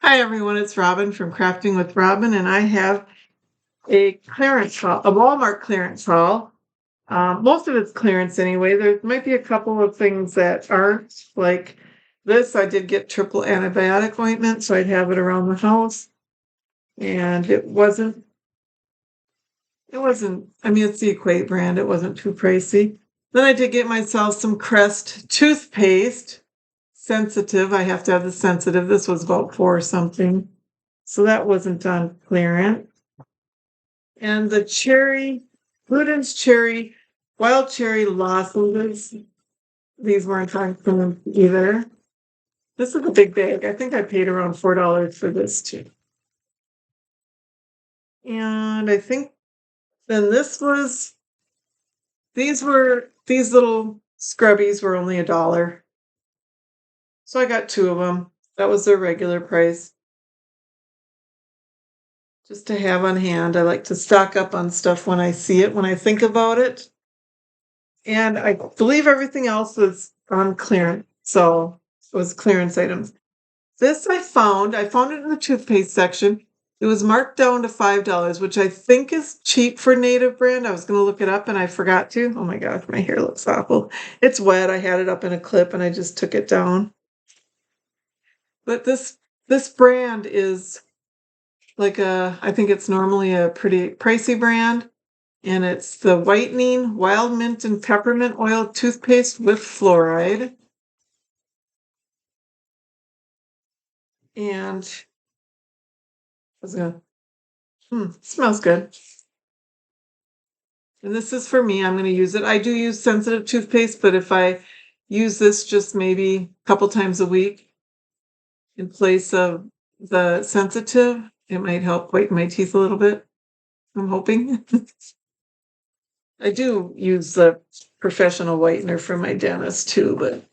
Hi everyone, it's Robin from Crafting with Robin, and I have a clearance haul, a Walmart clearance haul. Most of it's clearance anyway. There might be a couple of things that aren't, like this. I did get triple antibiotic ointment, so I'd have it around the house. And I mean, it's the Equate brand. It wasn't too pricey. Then I did get myself some Crest toothpaste. Sensitive. I have to have the sensitive. This was about four something. So that wasn't on clearance. And the Prudence cherry, wild cherry lozenges. These weren't on clearance either. This is a big bag. I think I paid around $4 for this too. And I think then these little scrubbies were only $1. So I got two of them. That was their regular price. Just to have on hand. I like to stock up on stuff when I see it, when I think about it. And I believe everything else was on clearance. So it was clearance items. This I found it in the toothpaste section. It was marked down to $5, which I think is cheap for Native brand. I was going to look it up and I forgot to. Oh my gosh, my hair looks awful. It's wet. I had it up in a clip and I just took it down. But this brand is I think it's normally a pretty pricey brand. And it's the whitening wild mint and peppermint oil toothpaste with fluoride. And it's gonna, smells good. And this is for me. I'm going to use it. I do use sensitive toothpaste, but if I use this just maybe a couple times a week in place of the sensitive, it might help whiten my teeth a little bit. I'm hoping. I do use the professional whitener from my dentist too, but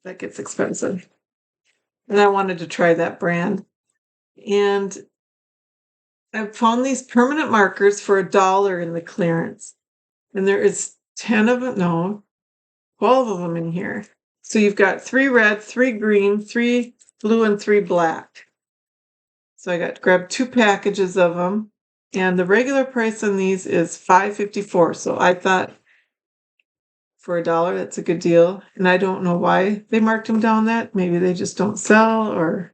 that gets expensive. And I wanted to try that brand. And I found these permanent markers for $1 in the clearance. And there is 10 of them, no, 12 of them in here. So you've got 3 red, 3 green, 3 blue, and 3 black. So I grabbed 2 packages of them. And the regular price on these is $5.54. So I thought for $1, that's a good deal. And I don't know why they marked them down that. Maybe they just don't sell, or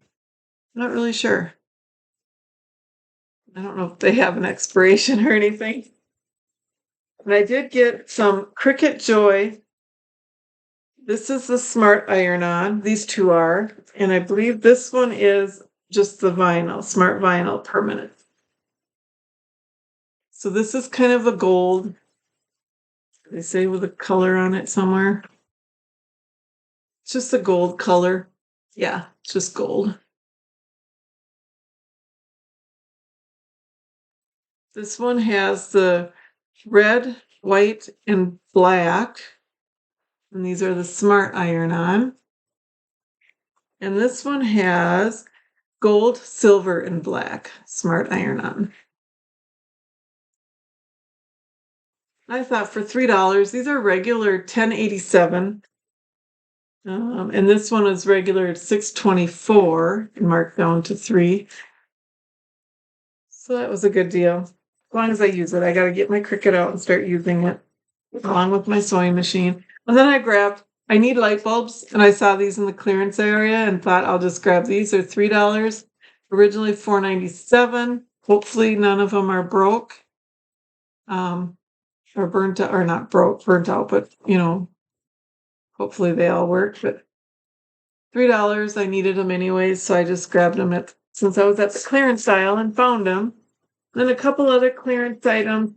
I'm not really sure. I don't know if they have an expiration or anything. And I did get some Cricut Joy. This is the Smart Iron-On. These two are. And I believe this one is just the vinyl, Smart Vinyl Permanent. So this is kind of a gold. They say with a color on it somewhere. It's just a gold color. Yeah, it's just gold. This one has the red, white, and black. And these are the Smart Iron-On. And this one has gold, silver, and black Smart Iron-On. I thought for $3, these are regular $10.87. And this one is regular $6.24 and marked down to $3. So that was a good deal. As long as I use it, I got to get my Cricut out and start using it along with my sewing machine. And then I need light bulbs, and I saw these in the clearance area and thought I'll just grab these. They're $3, originally $4.97. Hopefully none of them are broke. Or burnt out, or not burnt out, but hopefully they all work. But $3, I needed them anyways, so I just grabbed them since I was at the clearance aisle and found them. Then a couple other clearance items.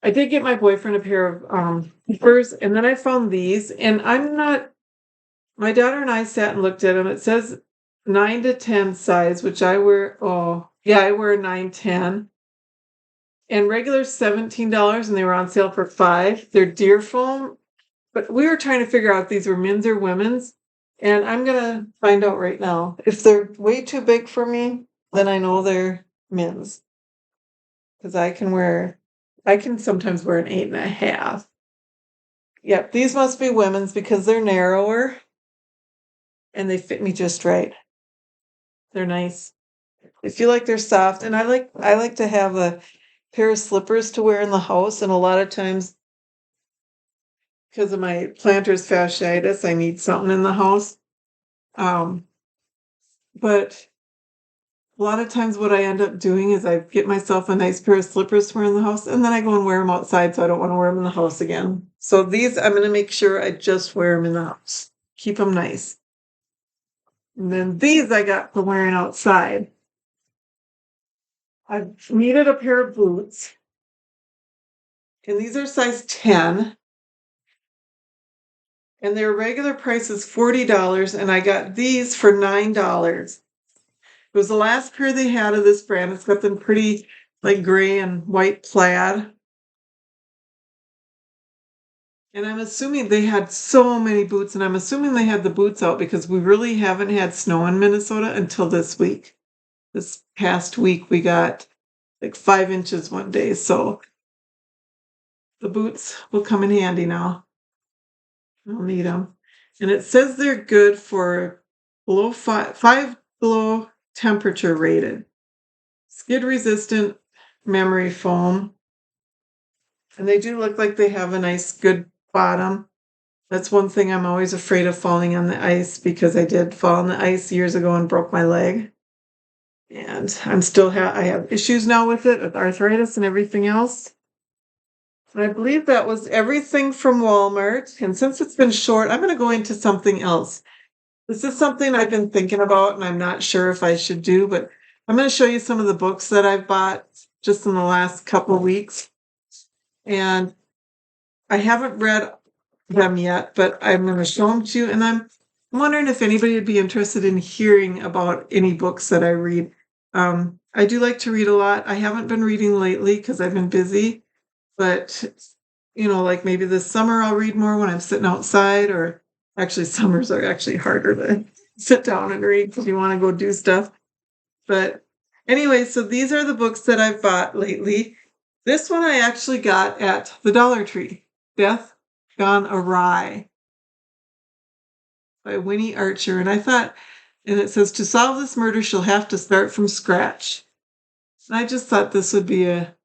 I did get my boyfriend a pair of keepers, and then I found these, and my daughter and I sat and looked at them. It says 9 to 10 size, which I wear. Oh yeah, I wear 9-10. And regular $17, and they were on sale for $5. They're deer foam, but we were trying to figure out if these were men's or women's, and I'm gonna find out right now. If they're way too big for me, then I know they're men's, because I can sometimes wear an 8.5. Yep, these must be women's because they're narrower. and they fit me just right. They're nice. They feel like they're soft, and I like to have a pair of slippers to wear in the house, and a lot of times because of my plantar fasciitis, I need something in the house. Um, but a lot of times what I end up doing is I get myself a nice pair of slippers to wear in the house, and then I go and wear them outside, so I don't want to wear them in the house again. So these, I'm going to make sure I just wear them in the house. Keep them nice. And then these I got for wearing outside. I needed a pair of boots, and these are size 10, and their regular price is $40, and I got these for $9. It was the last pair they had of this brand. It's got them pretty like gray and white plaid. And I'm assuming they had so many boots, and I'm assuming they had the boots out because we really haven't had snow in Minnesota until this week. This past week, we got like 5 inches one day. So the boots will come in handy now. I'll need them. And it says they're good for below five below temperature rated. Skid resistant memory foam. And they do look like they have a nice, good bottom. That's one thing I'm always afraid of, falling on the ice, because I did fall on the ice years ago and broke my leg. And I have issues now with it, with arthritis and everything else. And I believe that was everything from Walmart. And since it's been short, I'm going to go into something else. This is something I've been thinking about, and I'm not sure if I should do, but I'm going to show you some of the books that I've bought just in the last couple of weeks. And I haven't read them yet, but I'm going to show them to you. And I'm wondering if anybody would be interested in hearing about any books that I read. I do like to read a lot. I haven't been reading lately because I've been busy, but like maybe this summer I'll read more when I'm sitting outside, or actually summers are actually harder to sit down and read because you want to go do stuff. But anyway, so these are the books that I've bought lately. This one I actually got at the Dollar Tree, Death Gone Awry by Winnie Archer. And I thought, and it says, to solve this murder, she'll have to start from scratch. And I just thought this would be a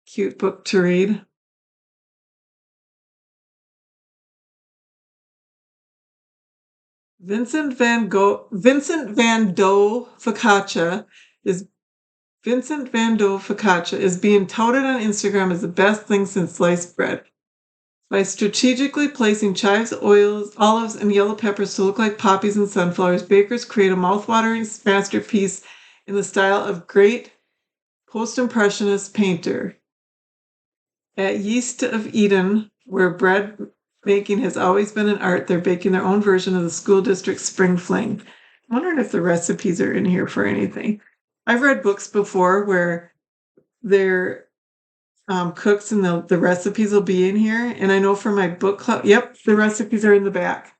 cute book to read. Vincent Van Doe Focaccia is being touted on Instagram as the best thing since sliced bread. By strategically placing chives, oils, olives, and yellow peppers to look like poppies and sunflowers, bakers create a mouth-watering masterpiece in the style of great post-impressionist painter. At Yeast of Eden, where bread baking has always been an art, they're baking their own version of the school district spring fling. I'm wondering if the recipes are in here for anything. I've read books before where they're cooks, and the recipes will be in here. And I know for my book club, yep, the recipes are in the back.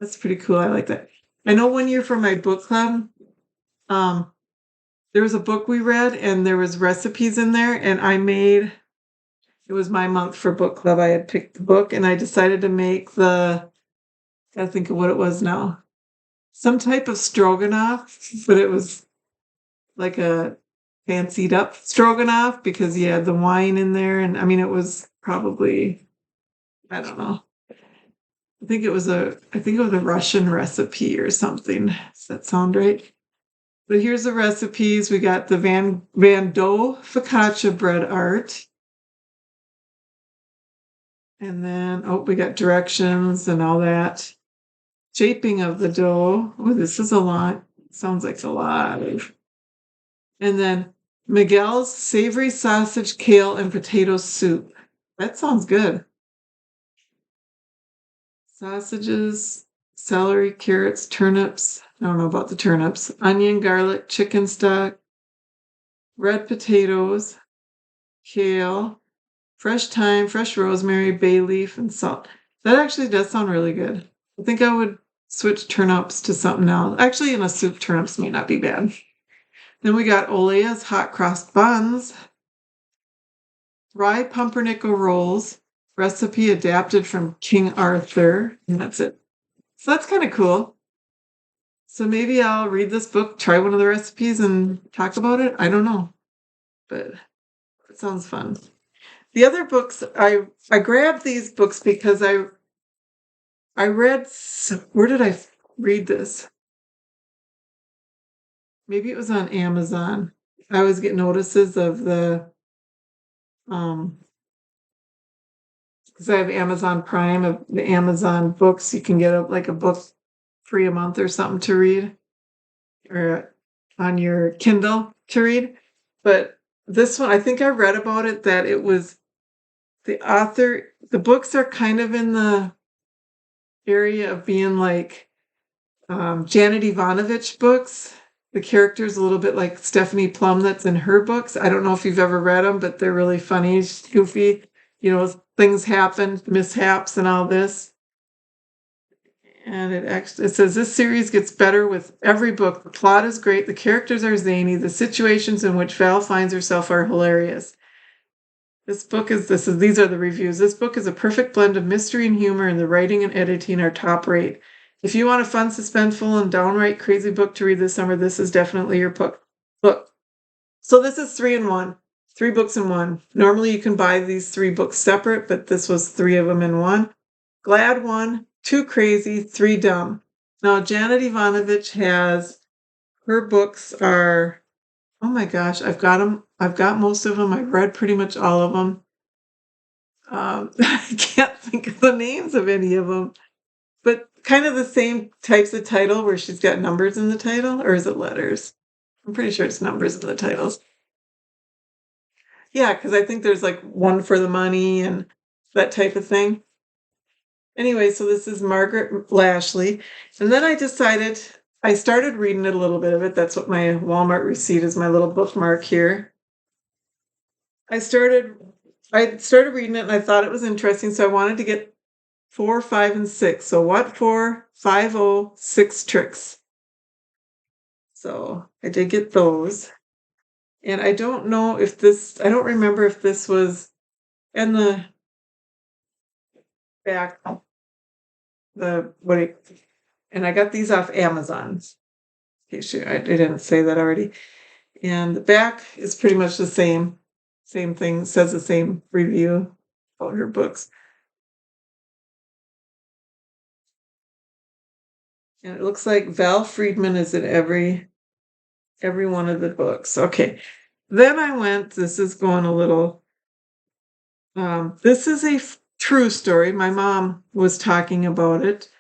That's pretty cool. I like that. I know one year for my book club, there was a book we read and there was recipes in there, and it was my month for book club. I had picked the book and I decided to make I think of what it was now. Some type of stroganoff, but it was like a fancied up stroganoff because you had the wine in there. And I mean, it was probably, I don't know. I think it was a Russian recipe or something. Does that sound right? But here's the recipes. We got the Van Doe focaccia bread art. And then, we got directions and all that. Shaping of the dough. Oh, this is a lot. Sounds like a lot. And then Miguel's savory sausage, kale, and potato soup. That sounds good. Sausages, celery, carrots, turnips. I don't know about the turnips. Onion, garlic, chicken stock, red potatoes, kale, fresh thyme, fresh rosemary, bay leaf, and salt. That actually does sound really good. I think I would switch turnips to something else. Actually, in a soup, turnips may not be bad. Then we got Olea's hot cross buns, rye pumpernickel rolls, recipe adapted from King Arthur, and that's it. So that's kind of cool. So maybe I'll read this book, try one of the recipes, and talk about it. I don't know, but it sounds fun. The other books I grabbed these books because I read where did I read this? Maybe it was on Amazon. I always get notices of the because I have Amazon Prime of the Amazon books. You can get like a book free a month or something to read, or on your Kindle to read. But this one, I think I read about it that it was the author. The books are kind of in the area of being like Janet Ivanovich books. The character's a little bit like Stephanie Plum that's in her books. I don't know if you've ever read them, but they're really funny, goofy. Things happen, mishaps, and all this. And it says this series gets better with every book. The plot is great, the characters are zany, the situations in which Val finds herself are hilarious. These are the reviews. This book is a perfect blend of mystery and humor, and the writing and editing are top rate. If you want a fun, suspenseful, and downright crazy book to read this summer, this is definitely your book. So this is 3 in 1. 3 books in 1. Normally you can buy these 3 books separate, but this was 3 of them in 1. Glad 1, 2 crazy, 3 dumb. Now Janet Ivanovich her books are, oh my gosh, I've got them. I've got most of them. I've read pretty much all of them. I can't think of the names of any of them, but kind of the same types of title where she's got numbers in the title, or is it letters? I'm pretty sure it's numbers in the titles. Yeah, because I think there's like One for the Money and that type of thing. Anyway, so this is Margaret Lashley. And then I started reading it a little bit of it. That's what my Walmart receipt is, my little bookmark here. I started reading it and I thought it was interesting, so I wanted to get 4, 5, and 6. So what 4, 5, 0, 6 tricks. So I did get those. And I don't remember if this was in the back, and I got these off Amazon. Okay, sure, I didn't say that already. And the back is pretty much the same thing, says the same review about her books. And it looks like Val Friedman is in every one of the books. Okay. Then this is going a little, this is a true story. My mom was talking about it.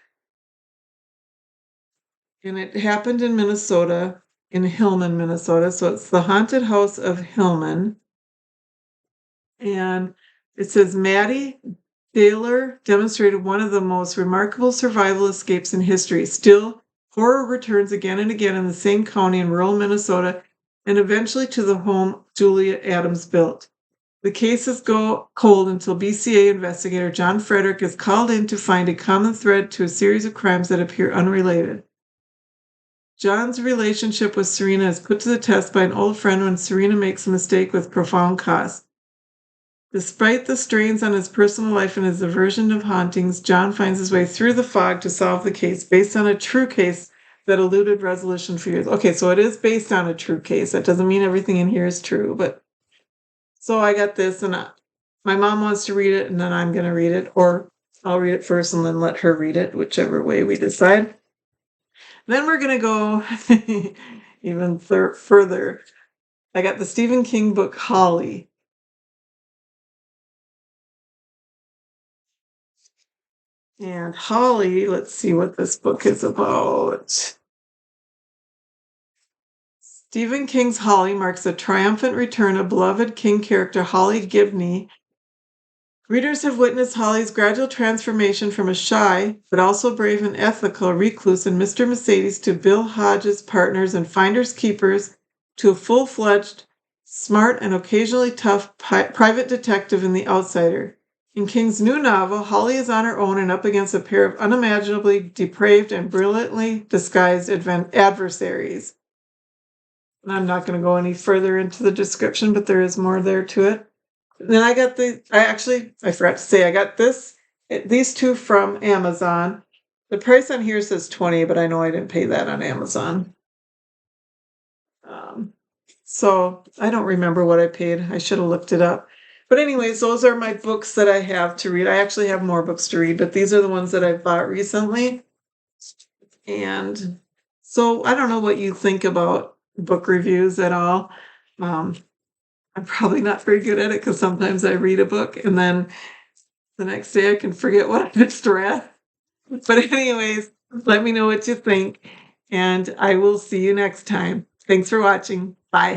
And it happened in Minnesota, in Hillman, Minnesota. So it's the Haunted House of Hillman. And it says Maddie Daler demonstrated one of the most remarkable survival escapes in history. Still, horror returns again and again in the same county in rural Minnesota, and eventually to the home Julia Adams built. The cases go cold until BCA investigator John Frederick is called in to find a common thread to a series of crimes that appear unrelated. John's relationship with Serena is put to the test by an old friend when Serena makes a mistake with profound cost. Despite the strains on his personal life and his aversion of hauntings, John finds his way through the fog to solve the case based on a true case that eluded resolution for years. Okay, so it is based on a true case. That doesn't mean everything in here is true, but so I got this, and my mom wants to read it, and then I'm going to read it, or I'll read it first and then let her read it, whichever way we decide. Then we're going to go even further. I got the Stephen King book, Holly. And Holly, let's see what this book is about. Stephen King's Holly marks the triumphant return of beloved King character Holly Gibney. Readers have witnessed Holly's gradual transformation from a shy, but also brave and ethical recluse in Mr. Mercedes to Bill Hodges' partners and finders keepers to a full-fledged, smart, and occasionally tough private detective in The Outsider. In King's new novel, Holly is on her own and up against a pair of unimaginably depraved and brilliantly disguised adversaries. And I'm not going to go any further into the description, but there is more there to it. Then I got I forgot to say, I got these 2 from Amazon. The price on here says 20, but I know I didn't pay that on Amazon. So I don't remember what I paid. I should have looked it up. But anyways, those are my books that I have to read. I actually have more books to read, but these are the ones that I've bought recently. And so I don't know what you think about book reviews at all. Um, I'm probably not very good at it because sometimes I read a book and then the next day I can forget what I just read. But anyways, let me know what you think, and I will see you next time. Thanks for watching. Bye.